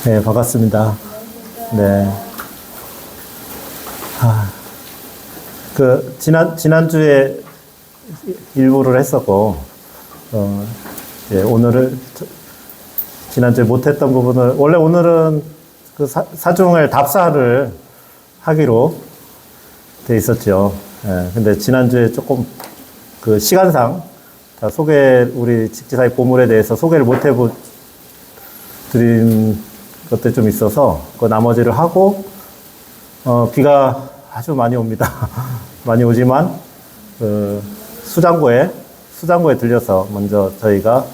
네, 반갑습니다. 네. 지난주에 일부를 했었고, 오늘을, 지난주에 못했던 부분을, 원래 오늘은 그 사중을 답사를 하기로 돼 있었죠. 근데 지난주에 조금 그 시간상 다 우리 직지사의 보물에 대해서 소개를 못 해드린 것들 좀 있어서, 그 나머지를 하고, 비가 아주 많이 옵니다. 많이 오지만, 수장고에 들려서 먼저 저희가,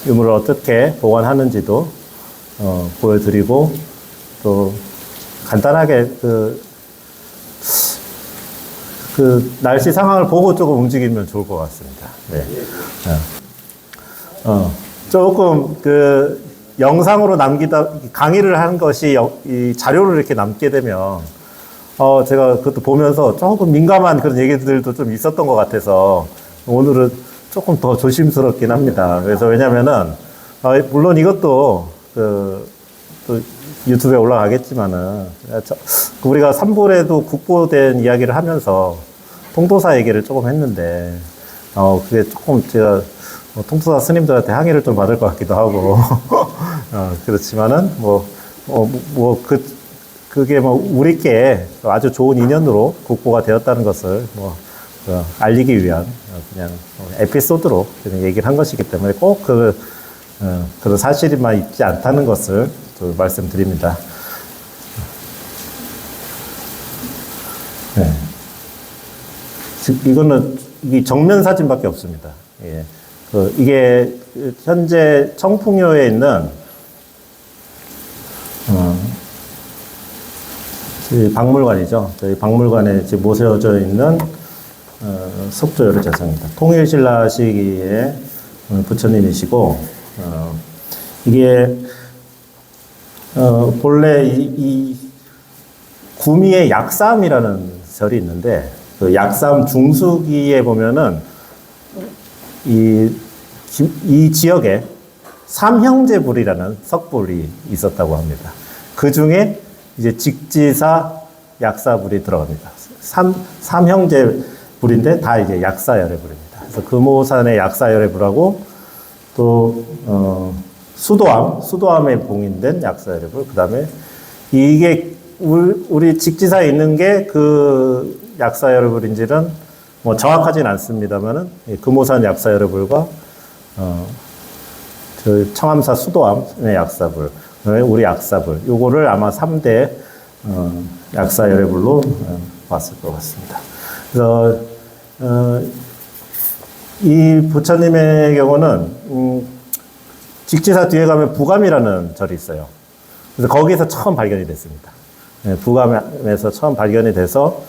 유물을 어떻게 보관하는지도, 보여드리고, 또, 간단하게 날씨 상황을 보고 조금 움직이면 좋을 것 같습니다. 네. 조금 영상으로 강의를 한 것이 이 자료를 이렇게 남게 되면, 제가 그것도 보면서 조금 민감한 그런 얘기들도 좀 있었던 것 같아서, 오늘은 조금 더 조심스럽긴 합니다. 그래서 왜냐면은, 물론 이것도, 또 유튜브에 올라가겠지만은, 우리가 3부에도 국보된 이야기를 하면서, 통도사 얘기를 조금 했는데, 그게 조금 제가, 통도사 스님들한테 항의를 좀 받을 것 같기도 하고, 그렇지만은, 그게 우리께 아주 좋은 인연으로 국보가 되었다는 것을 알리기 위한 그냥 에피소드로 그냥 얘기를 한 것이기 때문에 꼭 그런 사실만 있지 않다는 것을 말씀드립니다. 네. 이거는 정면 사진밖에 없습니다. 예. 이게 현재 청풍효에 있는 저희 박물관이죠. 저희 박물관에 지금 모셔져 있는 석조열애자상입니다. 통일신라 시기의 부처님이시고, 이게 본래 이 구미의 약삼이라는 절이 있는데, 그 약삼 중수기에 보면은 이 지역에 삼형제불이라는 석불이 있었다고 합니다. 그 중에 이제 직지사 약사불이 들어갑니다. 삼형제불인데 다 이제 약사열애불입니다. 그래서 금오산의 약사열애불하고 또 수도암에 봉인된 약사열애불, 그 다음에 이게 우리 직지사에 있는 게 그 약사열애불인지는 정확하진 않습니다만은 금오산 약사열애불과 저 청암사 수도암의 약사불, 우리 약사불, 요거를 아마 3대 약사열애불로 봤을 것 같습니다. 그래서 이 부처님의 경우는 직지사 뒤에 가면 부감이라는 절이 있어요. 그래서 거기서 처음 발견이 됐습니다. 부감에서 처음 발견이 돼서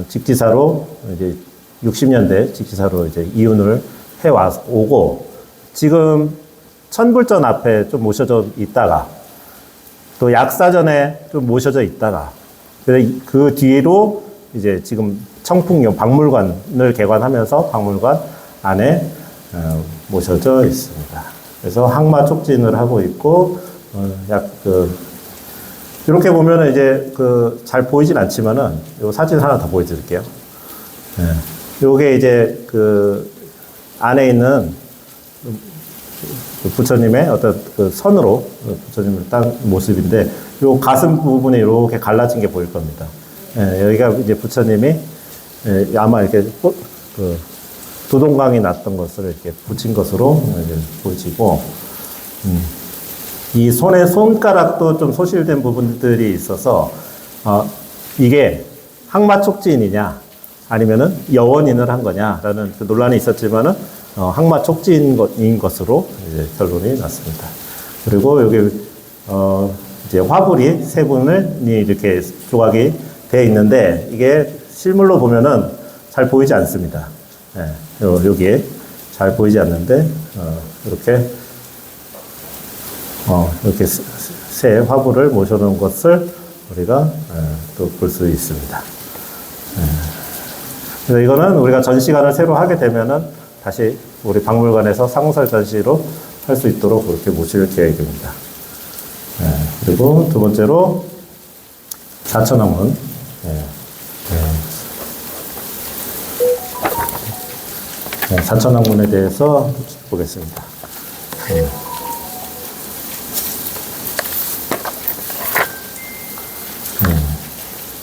직지사로 이제 60년대 직지사로 이제 이윤을 오고, 지금 천불전 앞에 좀 모셔져 있다가 또 약사전에 좀 모셔져 있다가 그 뒤로 이제 지금 청풍용 박물관을 개관하면서 박물관 안에 모셔져 있습니다. 그래서 항마 촉진을 하고 있고, 이렇게 보면은 이제 잘 보이진 않지만은 요 사진 하나 더 보여드릴게요. 요게 이제 안에 있는 부처님의 어떤 선으로 부처님을 딴 모습인데, 요 가슴 부분에 이렇게 갈라진 게 보일 겁니다. 여기가 이제 부처님이 아마 이렇게 두동강이 났던 것을 이렇게 붙인 것으로 이제 보이고, 이 손가락도 좀 소실된 부분들이 있어서, 이게 항마촉진이냐, 아니면은 여원인을 한 거냐라는 논란이 있었지만은, 항마촉진인 것으로 이제 결론이 났습니다. 그리고 여기, 이제 화불이 세 분이 이렇게 조각이 되어 있는데, 이게 실물로 보면은 잘 보이지 않습니다. 여기에 잘 보이지 않는데, 이렇게 새 화불을 모셔놓은 것을 우리가 또 볼 수 있습니다. 그래서 이거는 우리가 전시관을 새로 하게 되면은 다시 우리 박물관에서 상설 전시로 할 수 있도록 그렇게 모실 계획입니다. 그리고 두 번째로 사천왕문. 사천왕문에 대해서 보겠습니다.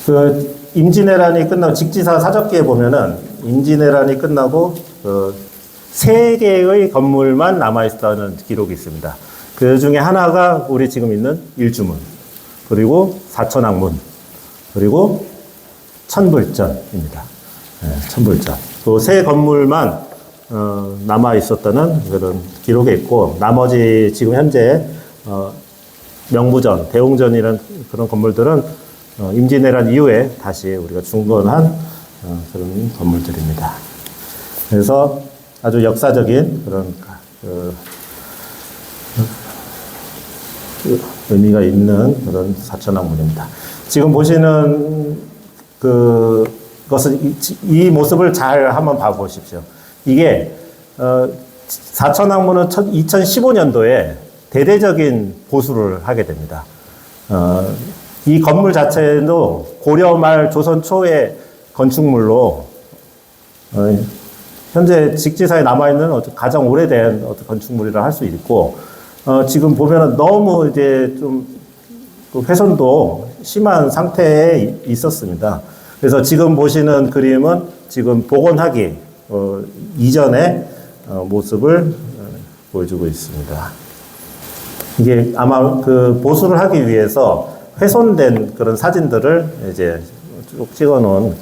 그 임진왜란이 끝나고 직지사 사적기에 보면은 임진왜란이 끝나고 세 개의 건물만 남아있다는 기록이 있습니다. 그 중에 하나가 우리 지금 있는 일주문, 그리고 사천왕문, 그리고 천불전입니다. 천불전. 그 세 건물만 남아있었다는 그런 기록이 있고, 나머지 지금 현재 명부전, 대웅전이라는 그런 건물들은 임진왜란 이후에 다시 우리가 중건한 그런 건물들입니다. 그래서 아주 역사적인 그런 의미가 있는 그런 사천왕문입니다. 지금 보시는 그것은 이 모습을 잘 한번 봐보십시오. 이게 사천왕문은 2015년도에 대대적인 보수를 하게 됩니다. 이 건물 자체도 고려 말 조선 초의 건축물로 현재 직지사에 남아있는 가장 오래된 건축물이라 할 수 있고, 지금 보면은 너무 이제 좀 훼손도 심한 상태에 있었습니다. 그래서 지금 보시는 그림은 지금 복원하기 이전의 모습을 보여주고 있습니다. 이게 아마 그 보수를 하기 위해서 훼손된 그런 사진들을 이제 쭉 찍어 놓은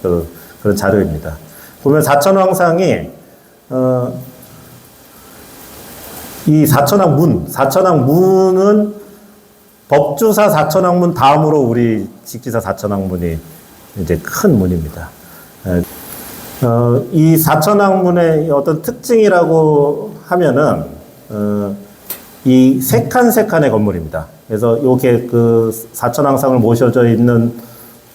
그런 자료입니다. 보면 사천왕상이 이 사천왕문은 법주사 사천왕문 다음으로 우리 직지사 사천왕문이 이제 큰 문입니다. 이 사천왕문의 어떤 특징이라고 하면은 이 세 칸의 건물입니다. 그래서 요게 그 사천왕상을 모셔져 있는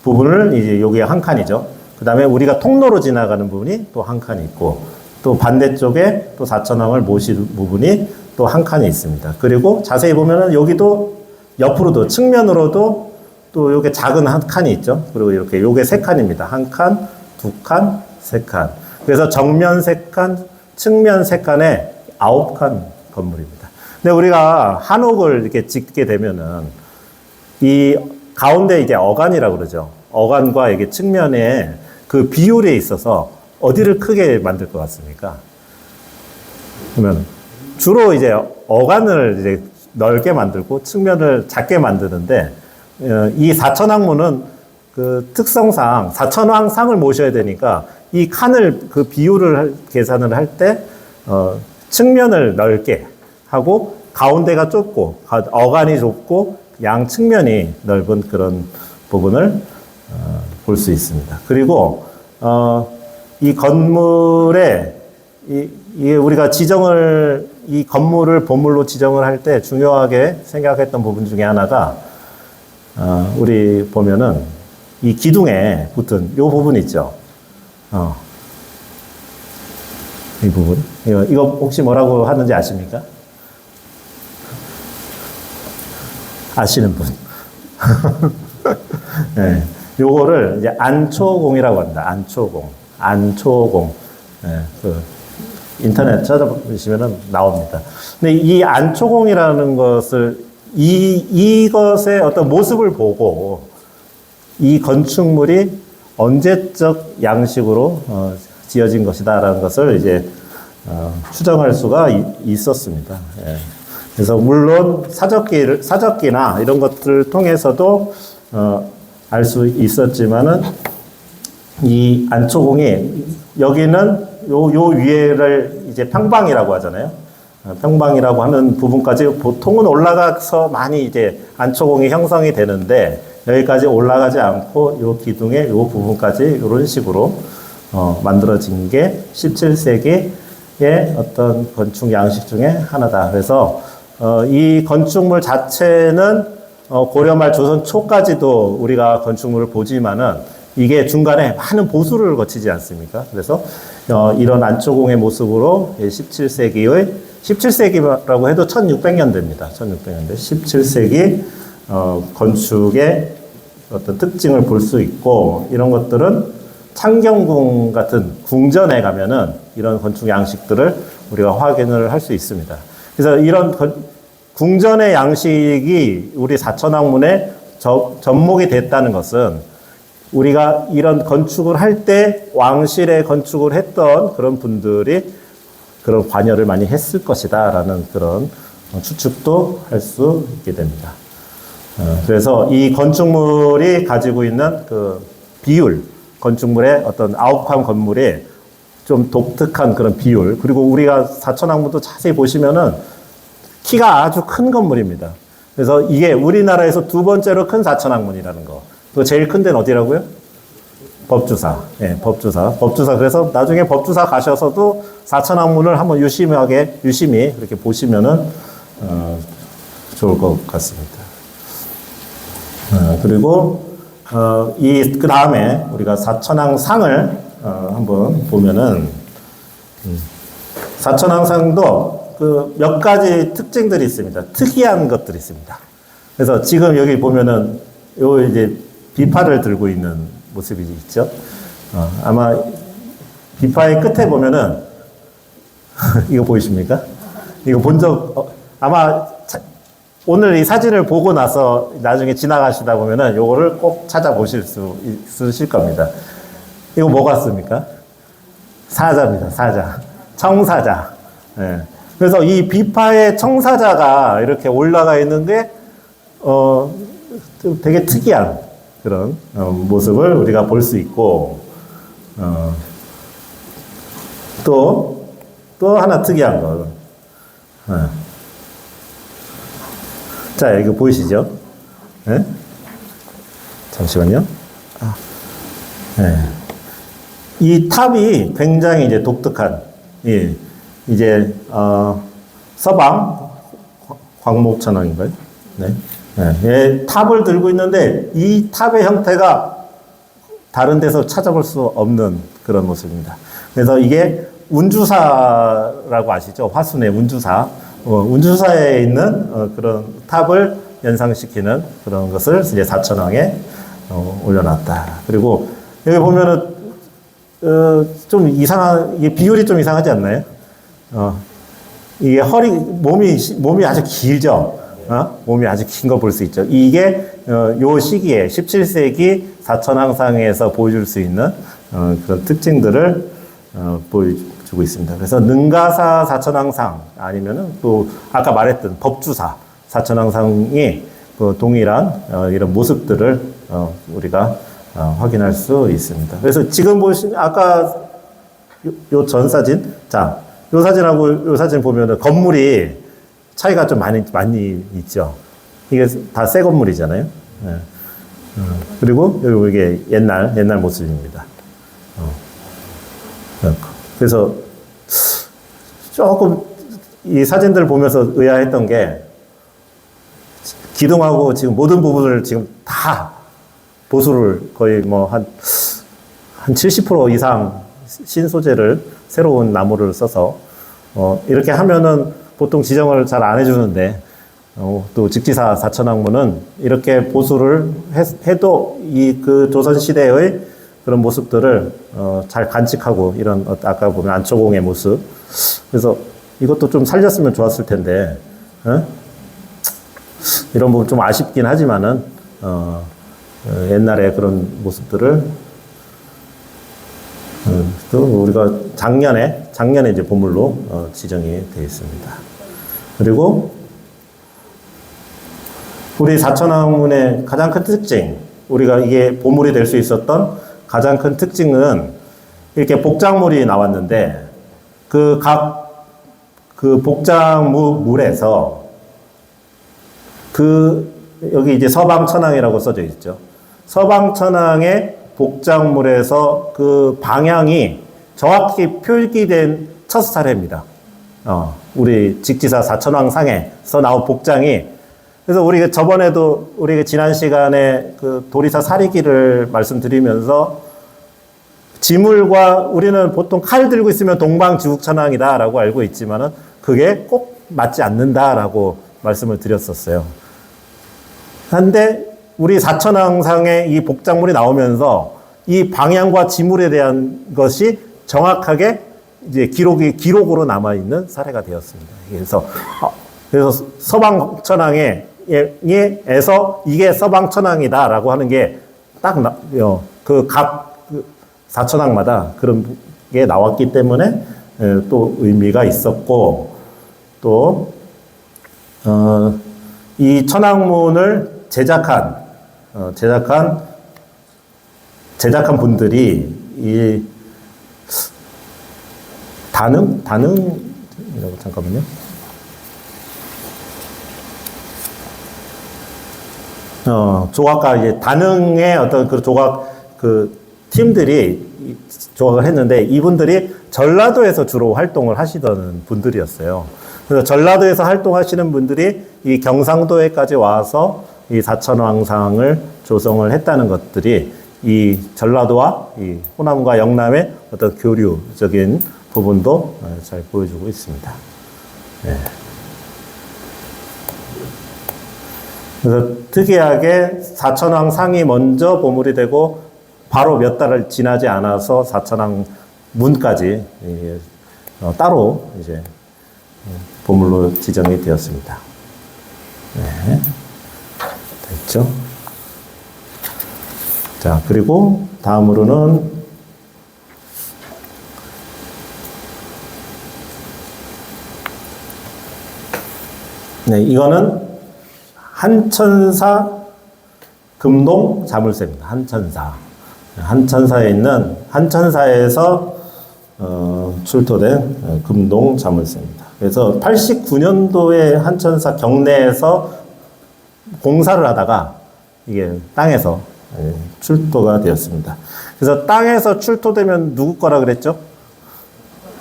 부분을 이제 요게 한 칸이죠. 그 다음에 우리가 통로로 지나가는 부분이 또 한 칸이 있고, 또 반대쪽에 또 사천왕을 모실 부분이 또 한 칸이 있습니다. 그리고 자세히 보면은 여기도 옆으로도 측면으로도 또 요게 작은 한 칸이 있죠. 그리고 이렇게 요게 세 칸입니다. 한 칸, 두 칸, 세 칸. 그래서 정면 세 칸, 측면 세 칸에 9칸 건물입니다. 근데 우리가 한옥을 이렇게 짓게 되면은 이 가운데 이게 어간이라고 그러죠. 어간과 이게 측면에 그 비율에 있어서 어디를 크게 만들 것 같습니까? 그러면 주로 이제 어간을 이제 넓게 만들고 측면을 작게 만드는데, 이 사천왕문은 그 특성상 사천왕상을 모셔야 되니까 이 칸을 그 비율을 계산을 할 때 측면을 넓게 하고 가운데가 좁고 어간이 좁고 양 측면이 넓은 그런 부분을 볼 수 있습니다. 그리고 이 건물에 이게 우리가 이 건물을 보물로 지정을 할 때 중요하게 생각했던 부분 중에 하나가 우리 보면은 이 기둥에 붙은 이 부분 있죠. 이 부분. 이거 혹시 뭐라고 하는지 아십니까? 아시는 분. 네. 요거를 이제 안초공이라고 합니다. 안초공. 네. 인터넷 찾아보시면 나옵니다. 근데 이 안초공이라는 것을, 이것의 어떤 모습을 보고 이 건축물이 언제적 양식으로 지어진 것이다라는 것을 이제 추정할 수가 있었습니다. 예. 그래서 물론 사적기나 이런 것들을 통해서도 알 수 있었지만은 이 안초공이 여기는 요 위에를 이제 평방이라고 하잖아요. 평방이라고 하는 부분까지 보통은 올라가서 많이 이제 안초공이 형성이 되는데, 여기까지 올라가지 않고 요 기둥의 요 부분까지 이런 식으로 만들어진 게 17세기의 어떤 건축 양식 중에 하나다. 그래서 이 건축물 자체는 고려 말 조선 초까지도 우리가 건축물을 보지만은 이게 중간에 많은 보수를 거치지 않습니까? 그래서 이런 안초공의 모습으로 17세기라고 해도 1600년대입니다. 1600년대. 17세기 건축의 어떤 특징을 볼 수 있고, 이런 것들은 창경궁 같은 궁전에 가면은 이런 건축 양식들을 우리가 확인을 할 수 있습니다. 그래서 이런 궁전의 양식이 우리 사천왕문에 접목이 됐다는 것은 우리가 이런 건축을 할 때 왕실의 건축을 했던 그런 분들이 그런 관여를 많이 했을 것이다 라는 그런 추측도 할 수 있게 됩니다. 그래서 이 건축물이 가지고 있는 그 비율, 건축물의 어떤 아홉칸 건물이 좀 독특한 그런 비율, 그리고 우리가 사천왕문도 자세히 보시면은 키가 아주 큰 건물입니다. 그래서 이게 우리나라에서 두 번째로 큰 사천왕문이라는 거. 또 제일 큰 데는 어디라고요? 법주사. 예, 법주사. 법주사. 그래서 나중에 법주사 가셔서도 사천왕문을 한번 유심히 이렇게 보시면은, 좋을 것 같습니다. 그리고, 그 다음에 우리가 사천왕상을, 한번 보면은, 사천왕상도 그 몇 가지 특징들이 있습니다. 특이한 것들이 있습니다. 그래서 지금 여기 보면은, 요 이제 비파를 들고 있는 모습이 있죠. 아마 비파의 끝에 보면은 이거 보이십니까? 이거 본 적 아마 오늘 이 사진을 보고 나서 나중에 지나가시다 보면은 요거를 꼭 찾아보실 수 있으실 겁니다. 이거 뭐 같습니까? 사자입니다. 사자. 청사자. 예. 그래서 이 비파의 청사자가 이렇게 올라가 있는 게 좀 되게 특이한 그런 모습을 우리가 볼 수 있고, 또 하나 특이한 거. 자, 이거 보이시죠? 네? 잠시만요. 네. 이 탑이 굉장히 이제 독특한, 예, 이제, 서방 광목천왕인가요? 네. 네. 탑을 들고 있는데 이 탑의 형태가 다른 데서 찾아볼 수 없는 그런 모습입니다. 그래서 이게 운주사라고 아시죠? 화순의 운주사. 운주사에 있는 그런 탑을 연상시키는 그런 것을 이제 사천왕에 올려놨다. 그리고 여기 보면은 좀 이게 비율이 좀 이상하지 않나요? 이게 몸이 아주 길죠? 몸이 아주 긴 거 볼 수 있죠. 이게, 요 시기에 17세기 사천왕상에서 보여줄 수 있는, 그런 특징들을, 보여주고 있습니다. 그래서 능가사 사천왕상, 아니면은 또, 아까 말했던 법주사 사천왕상이 그 동일한, 이런 모습들을, 우리가, 확인할 수 있습니다. 그래서 지금 아까 요 전 사진, 자, 요 사진하고 요 사진 보면은 건물이 차이가 좀 많이 있죠. 이게 다 새 건물이잖아요. 네. 그리고 여기 이게 옛날 모습입니다. 그래서 조금 이 사진들 보면서 의아했던 게 기둥하고 지금 모든 부분을 지금 다 보수를 거의 뭐 한 70% 이상 신소재를 새로운 나무를 써서 이렇게 하면은 보통 지정을 잘 안 해주는데, 또 직지사 사천왕문은 이렇게 보수를 해도 그 조선시대의 그런 모습들을, 잘 간직하고, 이런, 아까 보면 안초공의 모습. 그래서 이것도 좀 살렸으면 좋았을 텐데, 이런 부분 좀 아쉽긴 하지만은, 옛날에 그런 모습들을, 또 우리가 작년에 이제 보물로 지정이 되어 있습니다. 그리고 우리 사천왕문의 가장 큰 특징, 우리가 이게 보물이 될 수 있었던 가장 큰 특징은 이렇게 복장물이 나왔는데 그 복장물에서 여기 이제 서방천왕이라고 써져 있죠. 서방천왕의 복장물에서 그 방향이 정확히 표기된 첫 사례입니다. 우리 직지사 사천왕상에서 나온 복장이, 그래서 우리가 저번에도 우리가 지난 시간에 그 도리사 사리기를 말씀드리면서 지물과 우리는 보통 칼 들고 있으면 동방지국천왕이다라고 알고 있지만은 그게 꼭 맞지 않는다라고 말씀을 드렸었어요. 한데 우리 사천왕상의 이 복작물이 나오면서 이 방향과 지물에 대한 것이 정확하게 이제 기록으로 남아 있는 사례가 되었습니다. 그래서 서방천왕에서 이게 서방천왕이다라고 하는 게 딱 그 각 사천왕마다 그런 게 나왔기 때문에 또 의미가 있었고, 또 이 천왕문을 제작한 분들이 이 다능이라고, 잠깐만요. 조각가, 이제 다능의 어떤 그 조각, 팀들이 조각을 했는데, 이분들이 전라도에서 주로 활동을 하시던 분들이었어요. 그래서 전라도에서 활동하시는 분들이 이 경상도에까지 와서 이 사천왕상을 조성을 했다는 것들이 이 전라도와 이 호남과 영남의 어떤 교류적인 부분도 잘 보여주고 있습니다. 네. 그래서 특이하게 사천왕상이 먼저 보물이 되고 바로 몇 달을 지나지 않아서 사천왕문까지 따로 이제 보물로 지정이 되었습니다. 네. 됐죠? 자, 그리고 다음으로는 네, 이거는 한천사 금동 자물쇠입니다. 한천사에 있는 한천사에서 출토된 금동 자물쇠입니다. 그래서 89년도에 한천사 경내에서 공사를 하다가 이게 땅에서 출토가 되었습니다. 그래서 땅에서 출토되면 누구 거라 그랬죠?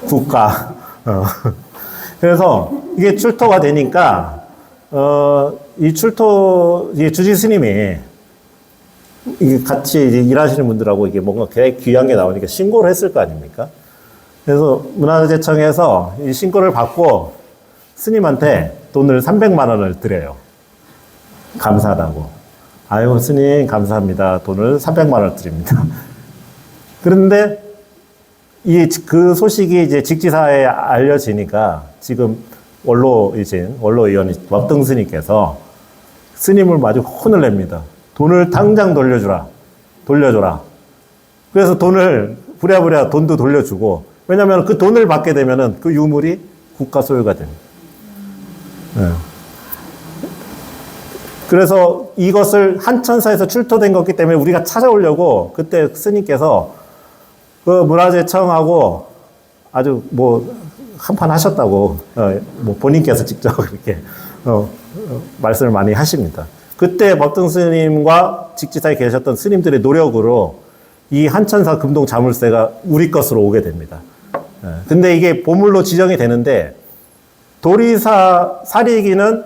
국가. 그래서 이게 출토가 되니까 이 주지 스님이 이게 같이 이제 일하시는 분들하고 이게 뭔가 귀한 게 나오니까 신고를 했을 거 아닙니까? 그래서 문화재청에서 이 신고를 받고 스님한테 돈을 300만 원을 드려요. 감사하다고. 아유, 스님, 감사합니다. 돈을 300만 원을 드립니다. 그런데 그 소식이 이제 직지사에 알려지니까 지금 원로의원 법등 스님께서 스님을 마주 혼을 냅니다. 돈을 당장 돌려줘라. 그래서 돈을 부랴부랴 돈도 돌려주고, 왜냐하면 그 돈을 받게 되면은 그 유물이 국가 소유가 됩니다. 네. 그래서 이것을 한천사에서 출토된 거기 때문에 우리가 찾아오려고 그때 스님께서 그 문화재청하고 아주 한판 하셨다고 본인께서 직접 그렇게 말씀을 많이 하십니다. 그때 법등 스님과 직지사에 계셨던 스님들의 노력으로 이 한천사 금동 자물쇠가 우리 것으로 오게 됩니다. 근데 이게 보물로 지정이 되는데 도리사 사리기는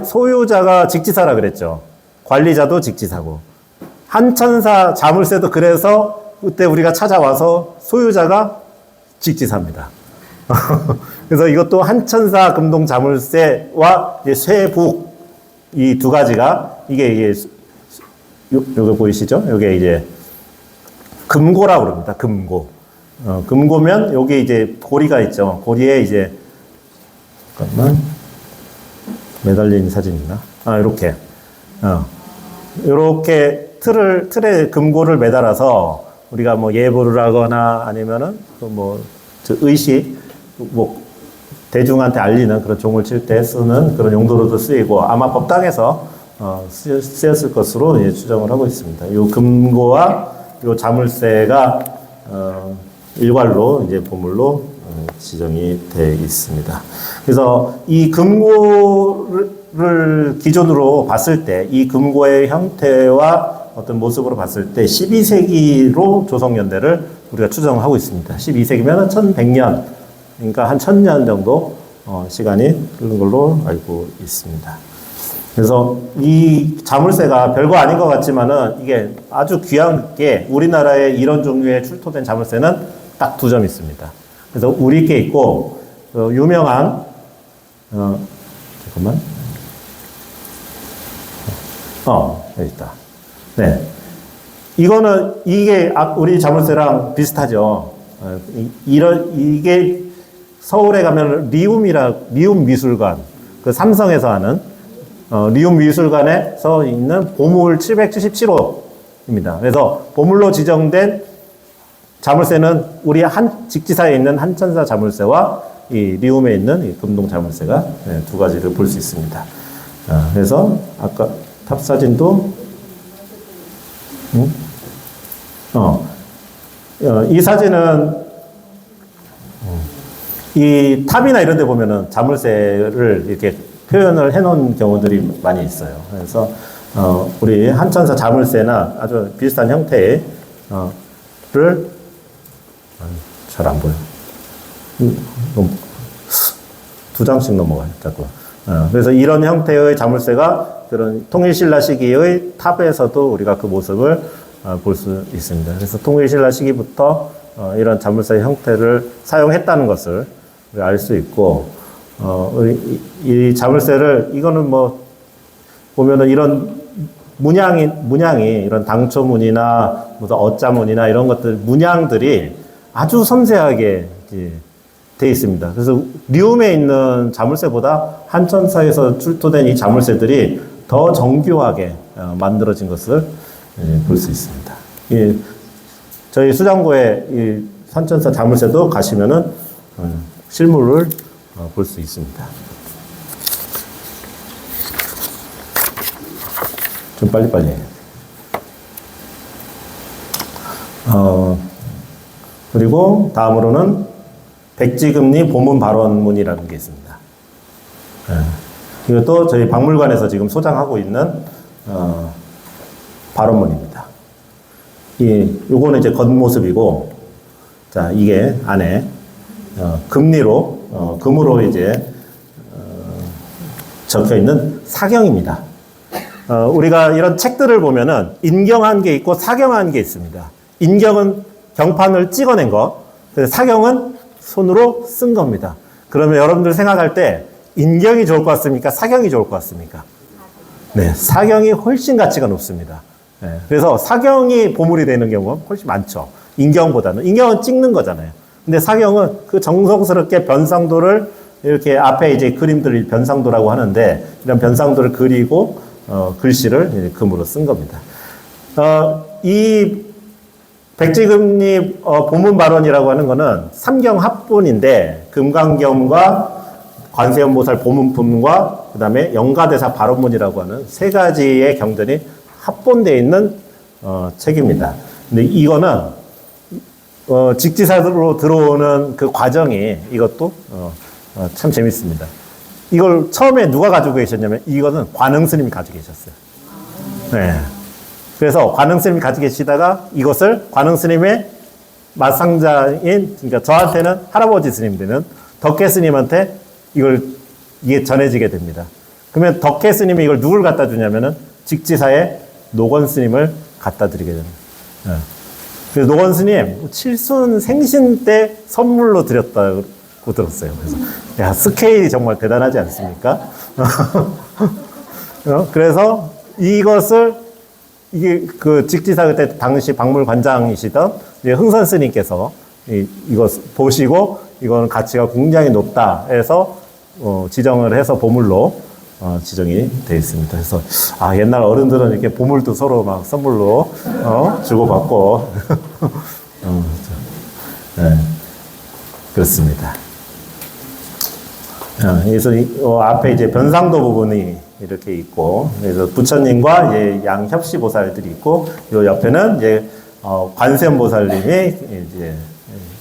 소유자가 직지사라 그랬죠. 관리자도 직지사고. 한천사 자물쇠도 그래서 그때 우리가 찾아와서 소유자가 직지사입니다. 그래서 이것도 한천사 금동 자물쇠와 쇠북 이 두 가지가 이게 요거 보이시죠? 요게 이제 금고라고 그럽니다. 금고. 금고면 여기 이제 고리가 있죠. 고리에 이제 잠깐만 매달린 사진 있나? 이렇게 이렇게 틀에 금고를 매달아서 우리가 예보를 하거나 아니면은 의식 대중한테 알리는 그런 종을 칠 때 쓰는 그런 용도로도 쓰이고 아마 법당에서 쓰였을 것으로 추정을 하고 있습니다. 이 금고와 이 자물쇠가 일괄로 이제 보물로 지정이 되어 있습니다. 그래서 이 금고를 기존으로 봤을 때 이 금고의 형태와 어떤 모습으로 봤을 때 12세기로 조성연대를 우리가 추정하고 있습니다. 12세기면 1100년, 그러니까 한 1000년 정도 시간이 흐른 걸로 알고 있습니다. 그래서 이 자물쇠가 별거 아닌 것 같지만은 이게 아주 귀한 게 우리나라에 이런 종류의 출토된 자물쇠는 딱 두 점 있습니다. 그래서 우리 게 있고 유명한 잠깐만 여기 있다. 네. 이거는, 이게 우리 자물쇠랑 비슷하죠. 이게 서울에 가면 리움 미술관, 그 삼성에서 하는, 리움 미술관에서 있는 보물 777호입니다. 그래서 보물로 지정된 자물쇠는 우리 직지사에 있는 한천사 자물쇠와 이 리움에 있는 이 금동 자물쇠가 두 가지를 볼 수 있습니다. 그래서 아까 탑 사진도 이 사진은 이 탑이나 이런 데 보면은 자물쇠를 이렇게 표현을 해 놓은 경우들이 많이 있어요. 그래서 우리 한천사 자물쇠나 아주 비슷한 형태의 를 잘 안 보여. 두 장씩 넘어가요. 자꾸. 그래서 이런 형태의 자물쇠가 그런 통일신라 시기의 탑에서도 우리가 그 모습을 볼 수 있습니다. 그래서 통일신라 시기부터 이런 자물쇠 형태를 사용했다는 것을 알 수 있고, 이 자물쇠를, 이거는 뭐, 보면은 이런 문양이 이런 당초문이나 무슨 어자문이나 이런 것들, 문양들이 아주 섬세하게 되어 있습니다. 그래서 리움에 있는 자물쇠보다 한천사에서 출토된 이 자물쇠들이 더 정교하게 만들어진 것을 볼 수 있습니다. 저희 수장고에 이 한천사 자물쇠도 가시면은 실물을 볼 수 있습니다. 좀 빨리빨리 해야 돼. 그리고 다음으로는 백지금리 보문 발원문이라는 게 있습니다. 이것도 저희 박물관에서 지금 소장하고 있는 발원문입니다. 요거는 이제 겉모습이고, 자, 이게 안에 금으로 이제 적혀 있는 사경입니다. 우리가 이런 책들을 보면은 인경한 게 있고 사경한 게 있습니다. 인경은 경판을 찍어낸 거, 사경은 손으로 쓴 겁니다. 그러면 여러분들 생각할 때 인경이 좋을 것 같습니까? 사경이 좋을 것 같습니까? 네, 사경이 훨씬 가치가 높습니다. 네, 그래서 사경이 보물이 되는 경우가 훨씬 많죠. 인경보다는. 인경은 찍는 거잖아요. 근데 사경은 그 정성스럽게 변상도를 이렇게 앞에 이제 그림들을 변상도라고 하는데, 이런 변상도를 그리고 글씨를 금으로 쓴 겁니다. 이 백지금리 보문발원이라고 하는 거는 삼경합본인데, 금강경과 관세음보살 보문품과 그 다음에 영가대사 발원문이라고 하는 세 가지의 경전이 합본되어 있는 책입니다. 근데 이거는 직지사로 들어오는 그 과정이, 이것도 참 재밌습니다. 이걸 처음에 누가 가지고 계셨냐면, 이거는 관흥 스님이 가지고 계셨어요. 네. 그래서 관흥 스님이 가지고 계시다가 이것을 관흥 스님의 맞상자인, 그러니까 저한테는 할아버지 스님 되는 덕혜 스님한테 이게 전해지게 됩니다. 그러면 덕혜 스님이 이걸 누굴 갖다 주냐면은 직지사의 노건 스님을 갖다 드리게 됩니다. 네. 그래서 노건 스님 칠순 생신 때 선물로 드렸다고 들었어요. 그래서 야, 스케일이 정말 대단하지 않습니까? 그래서 이게 그 직지사 그때 당시 박물관장이시던 흥선 스님께서 이거 보시고 이거는 가치가 굉장히 높다 해서 지정을 해서 보물로 지정이 되어 있습니다. 그래서 옛날 어른들은 이렇게 보물도 서로 막 선물로 주고받고 네, 그렇습니다. 그래서 앞에 이제 변상도 부분이 이렇게 있고, 그래서 부처님과 이제 양협시 보살들이 있고, 요 옆에는 이제 관세음 보살님이 이제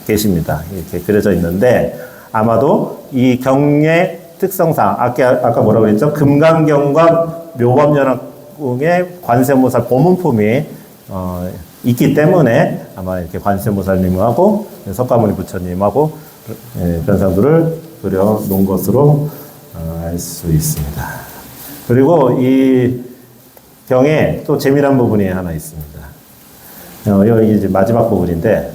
계십니다. 이렇게 그려져 있는데, 아마도 이 경의 특성상 아까 뭐라고 그랬죠? 금강경과 묘법연합궁의 관세음 보살 보문품이 있기 때문에 아마 이렇게 관세음 보살님하고 석가모니 부처님하고 변상도를 그려 놓은 것으로 알 수 있습니다. 그리고 이 경에 또 재미난 부분이 하나 있습니다. 여기 이제 마지막 부분인데,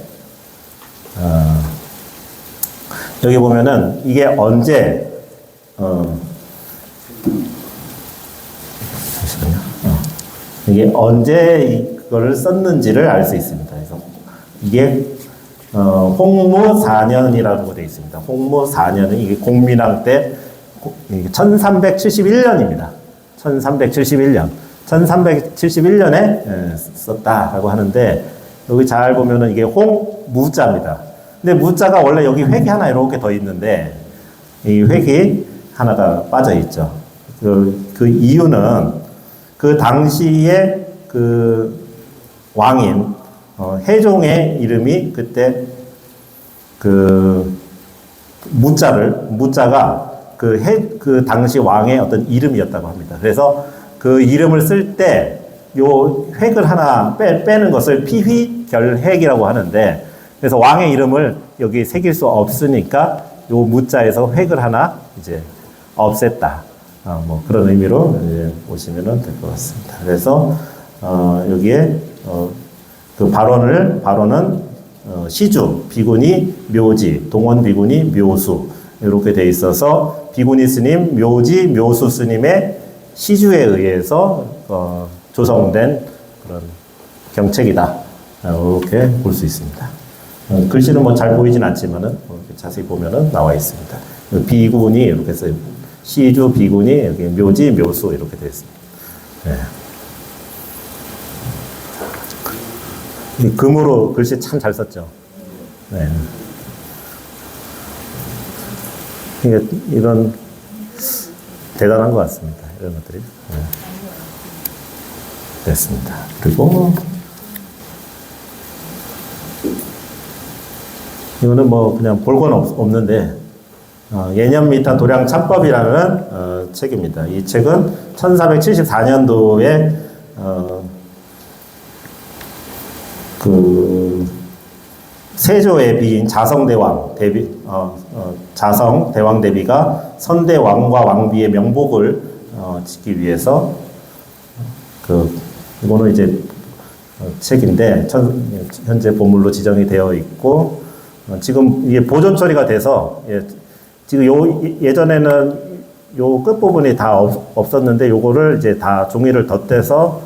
여기 보면은 이게 언제, 잠시만요. 이게 언제 이거를 썼는지를 알 수 있습니다. 그래서 이게 홍무 4년이라고 되어 있습니다. 홍무 4년은 이게 공민왕 때 1371년입니다. 1371년. 1371년에 썼다라고 하는데 여기 잘 보면은 이게 홍무자입니다. 근데 무자가 원래 여기 획이 하나 이렇게 더 있는데 이 획이 하나가 빠져 있죠. 그 이유는 그 당시에 그 왕인 해종의 이름이 그때 그 무자가 그 당시 왕의 어떤 이름이었다고 합니다. 그래서 그 이름을 쓸 때 요 획을 하나 빼는 것을 피휘결획이라고 하는데, 그래서 왕의 이름을 여기 새길 수 없으니까 요 무자에서 획을 하나 이제 없앴다. 뭐 그런 의미로 이제 보시면 될 것 같습니다. 그래서 여기에 그 발언은 시주, 비구니, 묘지, 동원 비구니, 묘수 이렇게 돼 있어서 비구니 스님, 묘지, 묘수 스님의 시주에 의해서 조성된 그런 경책이다. 이렇게 볼 수 있습니다. 글씨는 뭐 잘 보이진 않지만은 자세히 보면은 나와 있습니다. 비구니 이렇게 써요. 시주, 비구니, 여기 묘지, 묘수 이렇게 되어 있습니다. 네. 금으로 글씨 참 잘 썼죠. 네. 이런 대단한 것 같습니다. 이런 것들이. 네. 됐습니다. 그리고 이거는 뭐 그냥 볼 건 없는데 예년미타 도량 참법이라는 책입니다. 이 책은 1474년도에 그 세조의 비인 자성대왕 대비가 선대 왕과 왕비의 명복을 짓기 위해서 이거는 이제 책인데 현재 보물로 지정이 되어 있고 지금 이게 보존 처리가 돼서 지금 예전에는 요 끝부분이 다 없었는데 요거를 이제 다 종이를 덧대서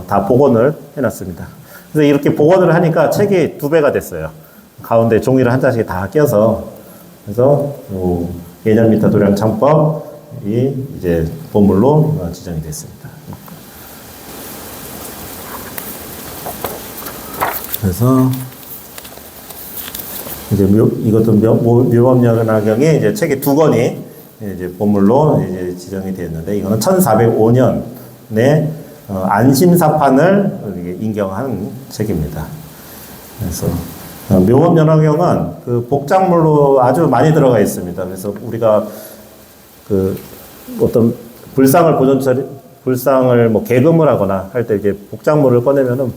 다 복원을 해놨습니다. 그래서 이렇게 복원을 하니까 책이 2배가 됐어요. 가운데 종이를 한 장씩 다 껴서. 그래서 예년미타 도량 창법이 이제 보물로 지정이 됐습니다. 그래서 이제 이것도 묘법연화경이 이제 책이 2권이 이제 보물로 이제 지정이 되었는데 이거는 1405년에 안심사판을 인경한 책입니다. 그래서 묘법연화경은 그 복작물로 아주 많이 들어가 있습니다. 그래서 우리가 그 어떤 불상을 뭐 개금을 하거나 할 때 이제 복작물을 꺼내면은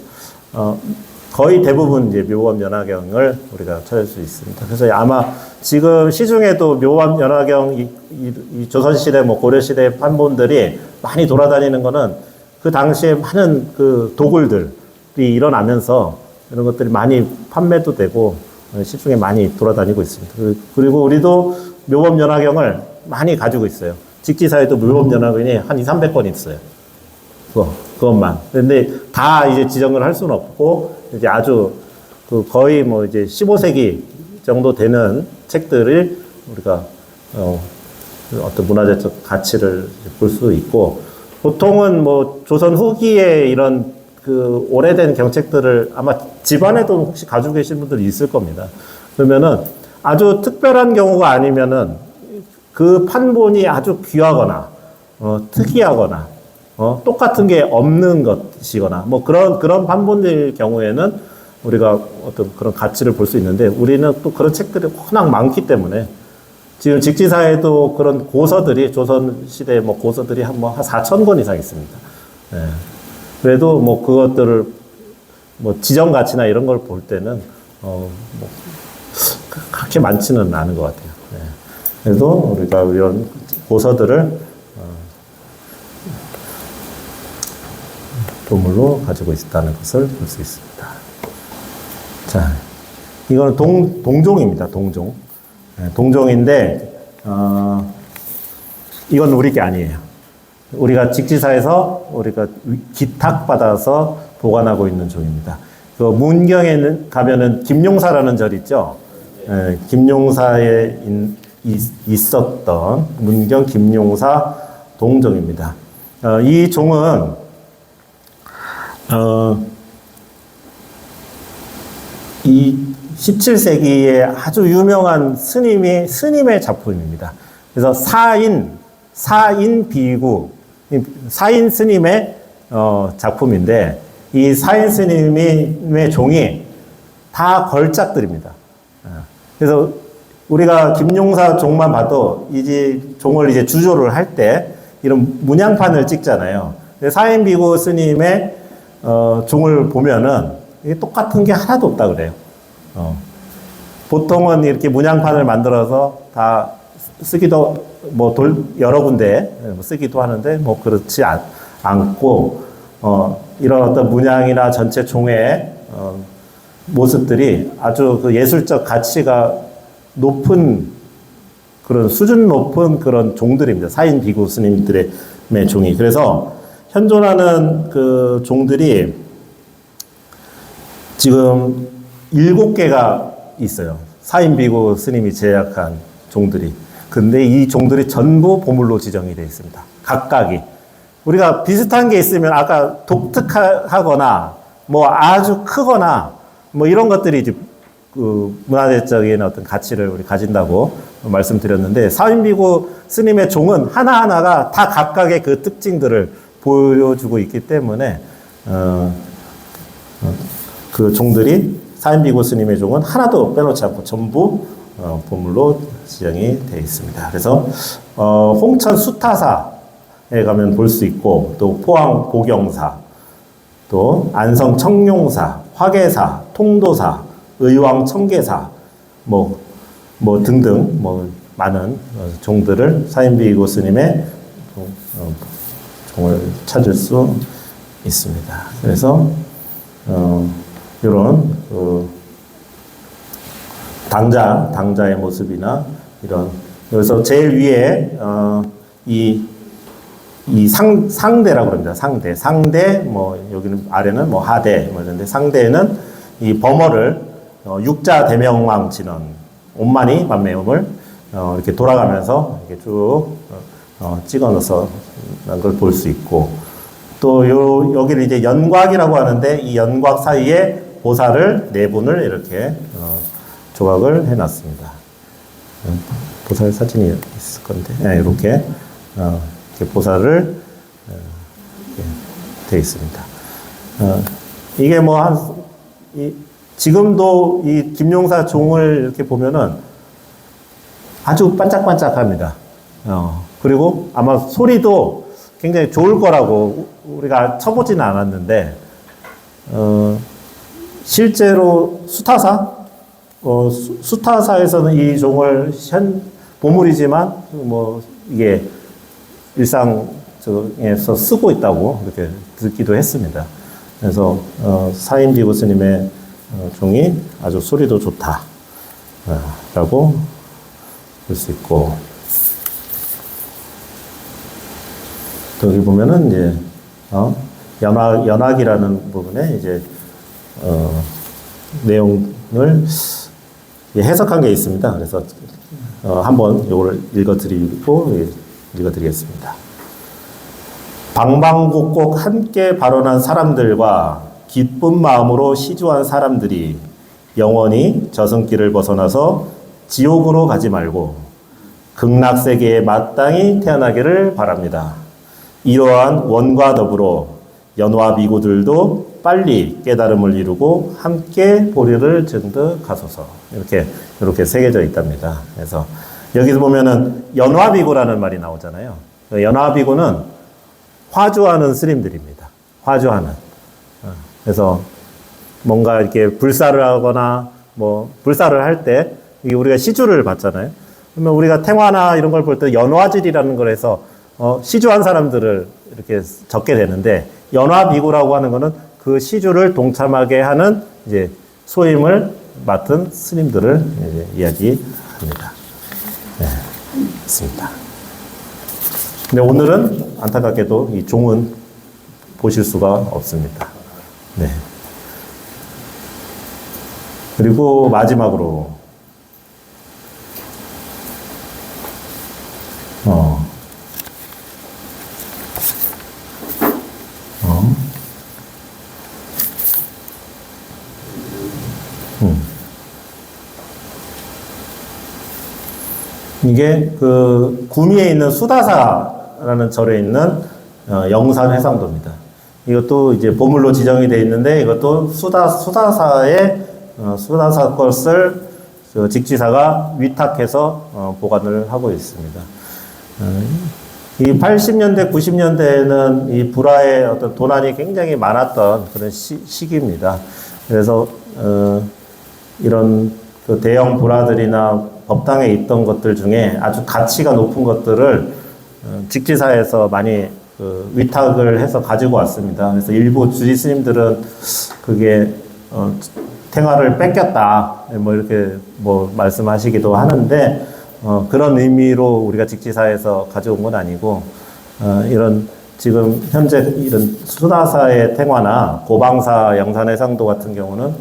거의 대부분 이제 묘법연화경을 우리가 찾을 수 있습니다. 그래서 아마 지금 시중에도 묘법연화경 이 조선시대 뭐 고려시대 판본들이 많이 돌아다니는 거는 그 당시에 많은 그 도굴들이 일어나면서 이런 것들이 많이 판매도 되고 시중에 많이 돌아다니고 있습니다. 그리고 우리도 묘법연화경을 많이 가지고 있어요. 직지사에도 묘법연화경이 한 200~300권 있어요. 그것만. 근데 다 이제 지정을 할 수는 없고, 이제 아주 거의 뭐 이제 15세기 정도 되는 책들을 우리가 어떤 문화재적 가치를 볼 수 있고, 보통은 뭐 조선 후기에 이런 그 오래된 경책들을 아마 집안에도 혹시 가지고 계신 분들이 있을 겁니다. 그러면은 아주 특별한 경우가 아니면은 그 판본이 아주 귀하거나, 특이하거나, 똑같은 게 없는 것이거나, 뭐 그런 판본들 경우에는 우리가 어떤 그런 가치를 볼 수 있는데, 우리는 또 그런 책들이 워낙 많기 때문에, 지금 직지사에도 그런 고서들이, 조선시대 뭐 고서들이 한 4,000권 이상 있습니다. 네. 그래도 뭐 그것들을 뭐 지정 가치나 이런 걸 볼 때는, 뭐 그렇게 많지는 않은 것 같아요. 네. 그래도 우리가 이런 고서들을 보물로 가지고 있다는 것을 볼 수 있습니다. 자, 이거는 동종입니다. 동종. 네, 동종인데, 이건 우리 게 아니에요. 우리가 직지사에서 우리가 기탁받아서 보관하고 있는 종입니다. 그 문경에는 가면은 김용사라는 절 있죠. 예, 김용사에 있었던 문경 김용사 동종입니다. 이 종은 이 17세기에 아주 유명한 스님의 작품입니다. 그래서 사인 비구, 사인 스님의 작품인데, 이 사인 스님의 종이 다 걸작들입니다. 그래서 우리가 김용사 종만 봐도 이제 종을 이제 주조를 할 때 이런 문양판을 찍잖아요. 사인 비구 스님의 종을 보면은 이게 똑같은 게 하나도 없다 그래요. 보통은 이렇게 문양판을 만들어서 다 쓰기도 여러 군데 쓰기도 하는데 그렇지 않고 이런 어떤 문양이나 전체 종의 모습들이 아주 그 예술적 가치가 높은 그런 수준 높은 그런 종들입니다. 사인 비구 스님들의 종이. 그래서 현존하는 그 종들이 지금 7개가 있어요. 사인 비구 스님이 제약한 종들이. 근데 이 종들이 전부 보물로 지정이 되어 있습니다. 각각이. 우리가 비슷한 게 있으면 아까 독특하거나 아주 크거나 이런 것들이 이제 그 문화재적인 어떤 가치를 우리 가진다고 말씀드렸는데, 사인비구 스님의 종은 하나하나가 다 각각의 그 특징들을 보여주고 있기 때문에 그 종들이 사인비구 스님의 종은 하나도 빼놓지 않고 전부 보물로 지정이 되어 있습니다. 그래서 홍천 수타사에 가면 볼 수 있고, 또 포항 보경사, 또 안성 청룡사, 화계사, 통도사, 의왕 청계사, 등등 많은 종들을 사인비구 스님의 종을 찾을 수 있습니다. 그래서 이런 당자의 모습이나 이런, 여기서 제일 위에 이 상대라고 그럽니다. 상대, 여기는 아래는 하대, 이런데 상대는 이 범어를 육자 대명왕 진원, 온만이 만매음을 이렇게 돌아가면서 이렇게 쭉 찍어 넣어서 걸 볼 수 있고, 또 여기를 이제 연곽이라고 하는데, 이 연곽 사이에 보살을 4분을 이렇게 조각을 해놨습니다. 보살 사진이 있을 건데, 이렇게 보살을 되어 있습니다. 이게 지금도 이 김용사 종을 이렇게 보면은 아주 반짝반짝합니다. 그리고 아마 소리도 굉장히 좋을 거라고 우리가 쳐보지는 않았는데, 실제로 수타사에서는 이 종을 보물이지만 이게 일상에서 쓰고 있다고 그렇게 듣기도 했습니다. 그래서 사인비구 스님의 종이 아주 소리도 좋다 라고 볼 수 있고, 또 여기 보면은 이제 연학이라는 부분에 이제 내용을 해석한 게 있습니다. 그래서 한번 이거를 읽어드리겠습니다. 방방곡곡 함께 발언한 사람들과 기쁜 마음으로 시주한 사람들이 영원히 저승길을 벗어나서 지옥으로 가지 말고 극락세계에 마땅히 태어나기를 바랍니다. 이러한 원과 더불어 연화 비구들도 빨리 깨달음을 이루고 함께 보리를 증득하소서. 이렇게 새겨져 있답니다. 그래서 여기서 보면은 연화 비구라는 말이 나오잖아요. 연화 비구는 화주하는 스님들입니다. 화주하는. 그래서 뭔가 이렇게 불사를 하거나 불사를 할 때 우리가 시주를 받잖아요. 그러면 우리가 탱화나 이런 걸 볼 때 연화질이라는 걸 해서 시주한 사람들을 이렇게 적게 되는데, 연화비구라고 하는 거는 그 시주를 동참하게 하는 이제 소임을 맡은 스님들을 이제 이야기합니다. 네, 있습니다. 근데 오늘은 안타깝게도 이 종은 보실 수가 없습니다. 네. 그리고 마지막으로, 이게 그 구미에 있는 수다사라는 절에 있는 영산 해상도입니다. 이것도 이제 보물로 지정이 되어 있는데 이것도 수다사의 수다사 것을 그 직지사가 위탁해서 보관을 하고 있습니다. 이 80년대, 90년대에는 이 불화의 어떤 도난이 굉장히 많았던 그런 시기입니다. 그래서 이런 그 대형 불화들이나 법당에 있던 것들 중에 아주 가치가 높은 것들을 직지사에서 많이 그 위탁을 해서 가지고 왔습니다. 그래서 일부 주지 스님들은 그게 탱화를 뺏겼다 뭐 이렇게 뭐 말씀하시기도 하는데 그런 의미로 우리가 직지사에서 가져온 건 아니고 이런 지금 현재 이런 수다사의 탱화나 고방사 영산해상도 같은 경우는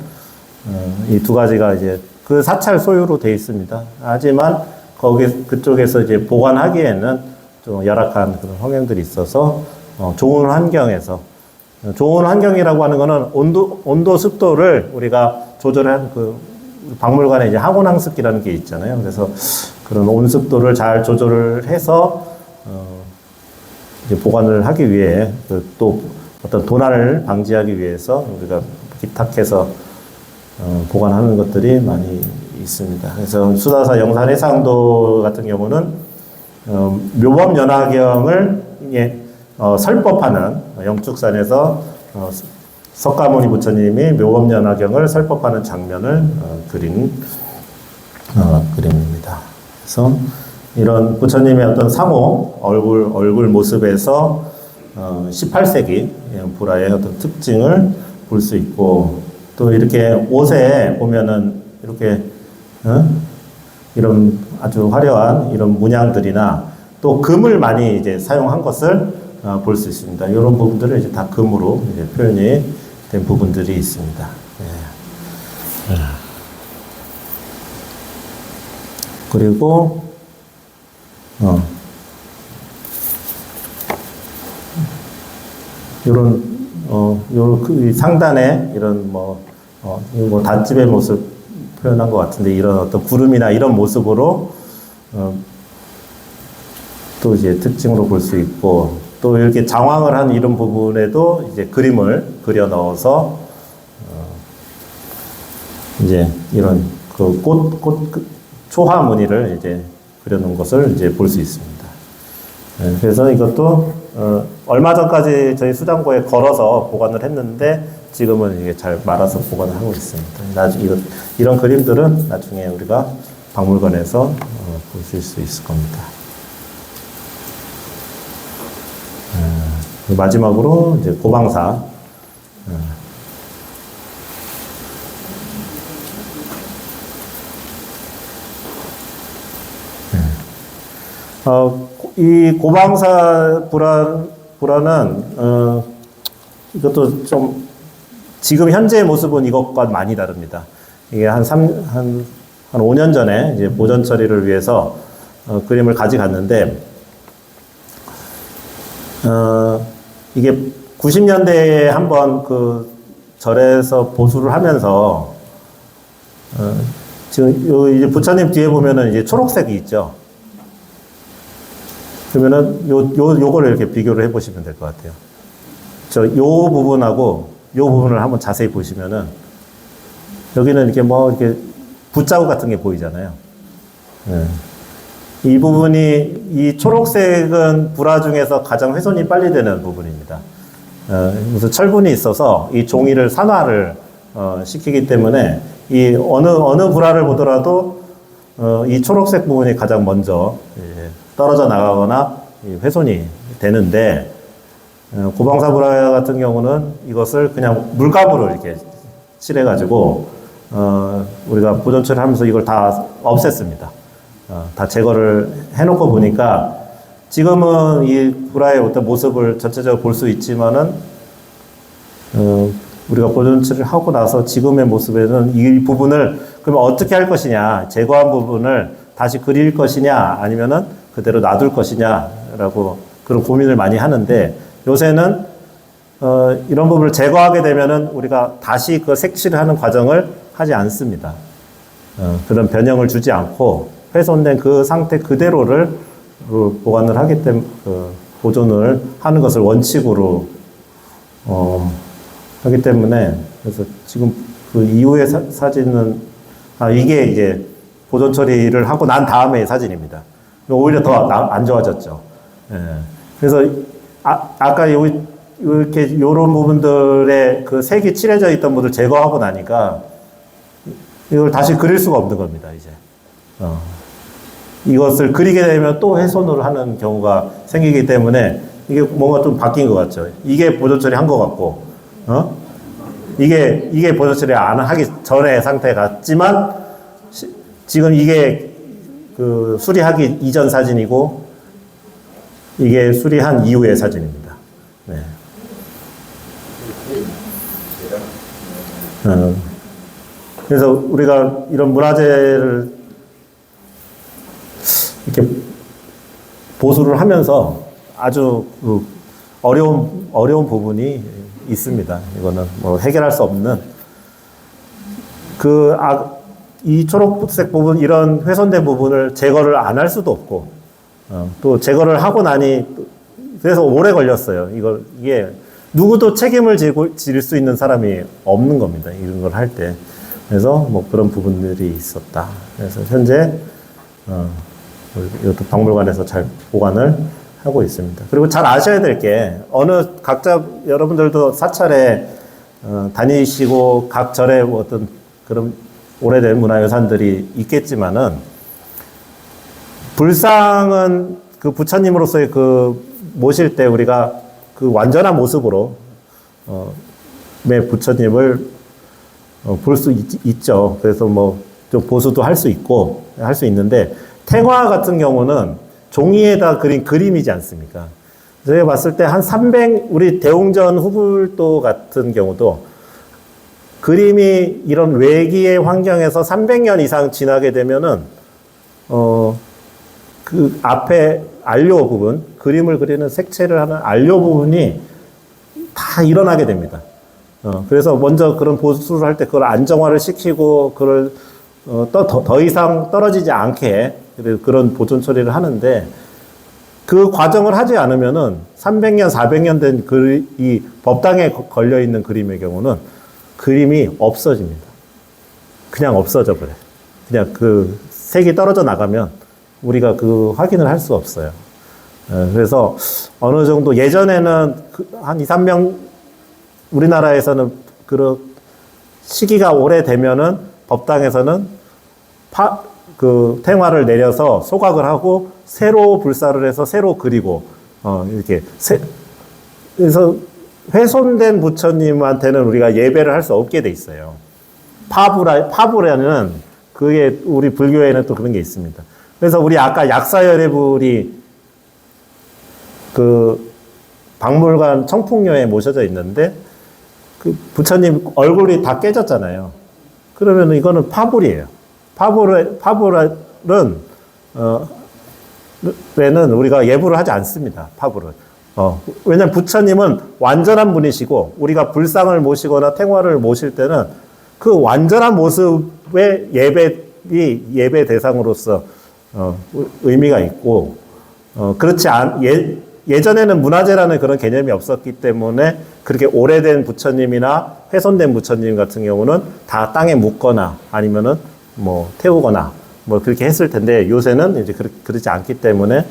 이 두 가지가 이제 그 사찰 소유로 돼 있습니다. 하지만 그쪽에서 이제 보관하기에는 좀 열악한 그런 환경들이 있어서 좋은 환경에서 좋은 환경이라고 하는 거는 온도 습도를 우리가 조절한 그 박물관에 이제 항온항습기라는 게 있잖아요. 그래서 그런 온습도를 잘 조절을 해서 이제 보관을 하기 위해 또 어떤 도난을 방지하기 위해서 우리가 기탁해서 보관하는 것들이 많이 있습니다. 그래서 수다사 영산해상도 같은 경우는 묘법연화경을 설법하는 영축산에서 석가모니 부처님이 묘법연화경을 설법하는 장면을 그린 그림입니다. 그래서 이런 부처님의 어떤 상호 얼굴 모습에서 18세기 불화의 어떤 특징을 볼 수 있고 또 이렇게 옷에 보면은 이렇게 이런 아주 화려한 이런 문양들이나 또 금을 많이 이제 사용한 것을 볼 수 있습니다. 이런 부분들을 이제 다 금으로 이제 표현이 된 부분들이 있습니다. 네. 그리고 그 상단에 이런 뭐 닷집의 모습 표현한 것 같은데 이런 어떤 구름이나 이런 모습으로 또 이제 특징으로 볼 수 있고 또 이렇게 장황을 한 이런 부분에도 이제 그림을 그려 넣어서 이제 이런 그 초화 무늬를 이제 그려 놓은 것을 이제 볼 수 있습니다. 네, 그래서 이것도 얼마 전까지 저희 수장고에 걸어서 보관을 했는데 지금은 이게 잘 말아서 보관을 하고 있습니다. 이런 그림들은 나중에 우리가 박물관에서 보실 수 있을 겁니다. 마지막으로 이제 고방사. 이 고방사 불화는 이것도 좀 지금 현재의 모습은 이것과 많이 다릅니다. 이게 한 5년 전에 이제 보존 처리를 위해서 그림을 가져갔는데 이게 90년대에 한번 그 절에서 보수를 하면서 지금 이제 부처님 뒤에 보면은 이제 초록색이 있죠. 그러면은 요거를 이렇게 비교를 해보시면 될 것 같아요. 요 부분하고 요 부분을 한번 자세히 보시면은 여기는 이렇게 이렇게 붓자국 같은 게 보이잖아요. 네. 이 부분이 이 초록색은 불화 중에서 가장 훼손이 빨리 되는 부분입니다. 무슨 철분이 있어서 이 종이를 산화를 시키기 때문에 이 어느 불화를 보더라도 이 초록색 부분이 가장 먼저 떨어져 나가거나 훼손이 되는데 고방사 불화 같은 경우는 이것을 그냥 물감으로 이렇게 칠해가지고 우리가 보존 처리하면서 이걸 다 없앴습니다. 다 제거를 해놓고 보니까 지금은 이 불화의 어떤 모습을 전체적으로 볼 수 있지만은, 우리가 보존 처리를 하고 나서 지금의 모습에는 이 부분을 그러면 어떻게 할 것이냐, 제거한 부분을 다시 그릴 것이냐, 아니면은 그대로 놔둘 것이냐라고 그런 고민을 많이 하는데, 요새는 이런 부분을 제거하게 되면은 우리가 다시 그 색칠을 하는 과정을 하지 않습니다. 그런 변형을 주지 않고 훼손된 그 상태 그대로를 보관을 하기 때문에 보존을 하는 것을 원칙으로 하기 때문에, 그래서 지금 그 이후의 사진은 이게 이제 보존 처리를 하고 난 다음의 사진입니다. 오히려 더 안 좋아졌죠. 예. 그래서 아까 이렇게 요런 부분들에 그 색이 칠해져 있던 부분을 제거하고 나니까 이걸 다시 그릴 수가 없는 겁니다, 이제. 이것을 그리게 되면 또 훼손을 하는 경우가 생기기 때문에 이게 뭔가 좀 바뀐 것 같죠. 이게 보존 처리 한 것 같고, 이게 보존 처리 안 하기 전의 상태 같지만, 지금 이게 그 수리하기 이전 사진이고, 이게 수리한 이후의 사진입니다. 네. 그래서 우리가 이런 문화재를 이렇게 보수를 하면서 아주 어려운 부분이 있습니다. 이거는 뭐 해결할 수 없는 이 초록색 부분, 이런 훼손된 부분을 제거를 안 할 수도 없고, 또 제거를 하고 나니 그래서 오래 걸렸어요. 이게 누구도 책임을 질 수 있는 사람이 없는 겁니다. 이런 걸 할 때. 그래서 뭐 그런 부분들이 있었다. 그래서 현재 이것도 박물관에서 잘 보관을 하고 있습니다. 그리고 잘 아셔야 될 게, 각자 여러분들도 사찰에 다니시고 각 절에 어떤 그런 오래된 문화유산들이 있겠지만은, 불상은 그 부처님으로서의 모실 때 우리가 그 완전한 모습으로 매 부처님을 볼 수 있죠. 그래서 뭐 좀 보수도 할 수 있는데, 탱화 같은 경우는 종이에다 그린 그림이지 않습니까? 제가 봤을 때 우리 대웅전 후불도 같은 경우도 그림이 이런 외기의 환경에서 300년 이상 지나게 되면은, 그 앞에 안료 부분, 그림을 그리는 색채를 하는 안료 부분이 다 일어나게 됩니다. 그래서 먼저 그런 보수를 할 때 그걸 안정화를 시키고, 그걸 더 이상 떨어지지 않게 그런 보존 처리를 하는데, 그 과정을 하지 않으면은 300년, 400년 된 이 법당에 걸려있는 그림의 경우는 그림이 없어집니다. 그냥 없어져 버려요. 그냥 그 색이 떨어져 나가면 우리가 확인을 할 수 없어요. 그래서 어느 정도 예전에는 한 2, 3명, 우리나라에서는 시기가 오래되면은 법당에서는 탱화를 내려서 소각을 하고 새로 불사를 해서 새로 그리고, 이렇게 그래서 훼손된 부처님한테는 우리가 예배를 할 수 없게 돼 있어요. 파부라는 그게 우리 불교에는 또 그런 게 있습니다. 그래서 우리 아까 약사열애불이 박물관 청풍녀에 모셔져 있는데, 그 부처님 얼굴이 다 깨졌잖아요. 그러면 이거는 파불이에요. 파불은 우리가 예불을 하지 않습니다. 파불은. 왜냐면 부처님은 완전한 분이시고, 우리가 불상을 모시거나 탱화를 모실 때는 그 완전한 모습의 예배 대상으로서 의미가 있고, 예전에는 문화재라는 그런 개념이 없었기 때문에 그렇게 오래된 부처님이나 훼손된 부처님 같은 경우는 다 땅에 묻거나 아니면은 뭐 태우거나 뭐 그렇게 했을 텐데, 요새는 이제 그러지 않기 때문에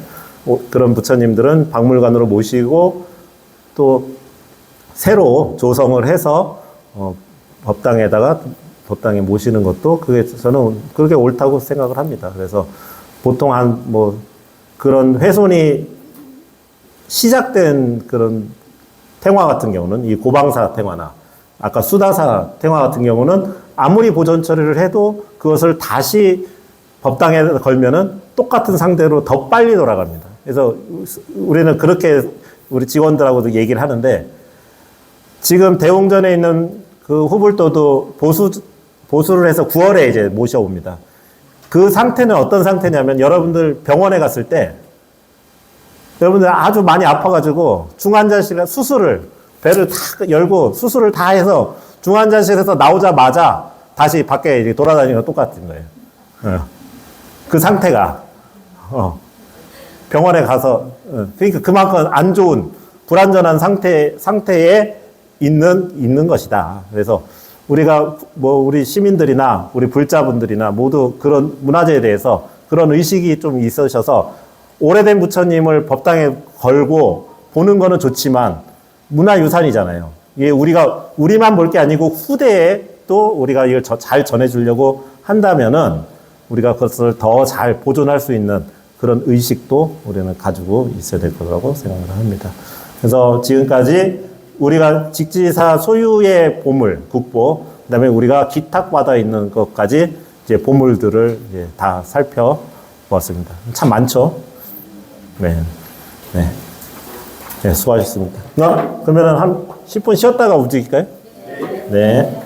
그런 부처님들은 박물관으로 모시고 또 새로 조성을 해서 법당에 모시는 것도 저는 그렇게 옳다고 생각을 합니다. 그래서 보통 그런 훼손이 시작된 그런 탱화 같은 경우는, 이 고방사 탱화나 아까 수다사 탱화 같은 경우는 아무리 보존 처리를 해도 그것을 다시 법당에 걸면은 똑같은 상태로 더 빨리 돌아갑니다. 그래서 우리는 그렇게 우리 직원들하고도 얘기를 하는데 지금 대웅전에 있는 그 후불도도 보수를 해서 9월에 이제 모셔옵니다. 그 상태는 어떤 상태냐면 여러분들 병원에 갔을 때 여러분들 아주 많이 아파가지고 중환자실에 수술을 배를 다 열고 수술을 다 해서 중환자실에서 나오자마자 다시 밖에 돌아다니는 거 똑같은 거예요. 그 상태가 병원에 가서 그러니까 그만큼 안 좋은 불안전한 상태에 있는 것이다. 그래서 우리가 우리 시민들이나 우리 불자분들이나 모두 그런 문화재에 대해서 그런 의식이 좀 있으셔서 오래된 부처님을 법당에 걸고 보는 거는 좋지만 문화유산이잖아요. 이게 우리만 볼 게 아니고 후대에 또 우리가 이걸 잘 전해주려고 한다면은 우리가 그것을 더 잘 보존할 수 있는 그런 의식도 우리는 가지고 있어야 될 거라고 생각을 합니다. 그래서 지금까지 우리가 직지사 소유의 보물, 국보, 그 다음에 우리가 기탁받아 있는 것까지 이제 보물들을 이제 다 살펴보았습니다. 참 많죠? 네. 네, 수고하셨습니다. 그러면은 한 10분 쉬었다가 움직일까요? 네.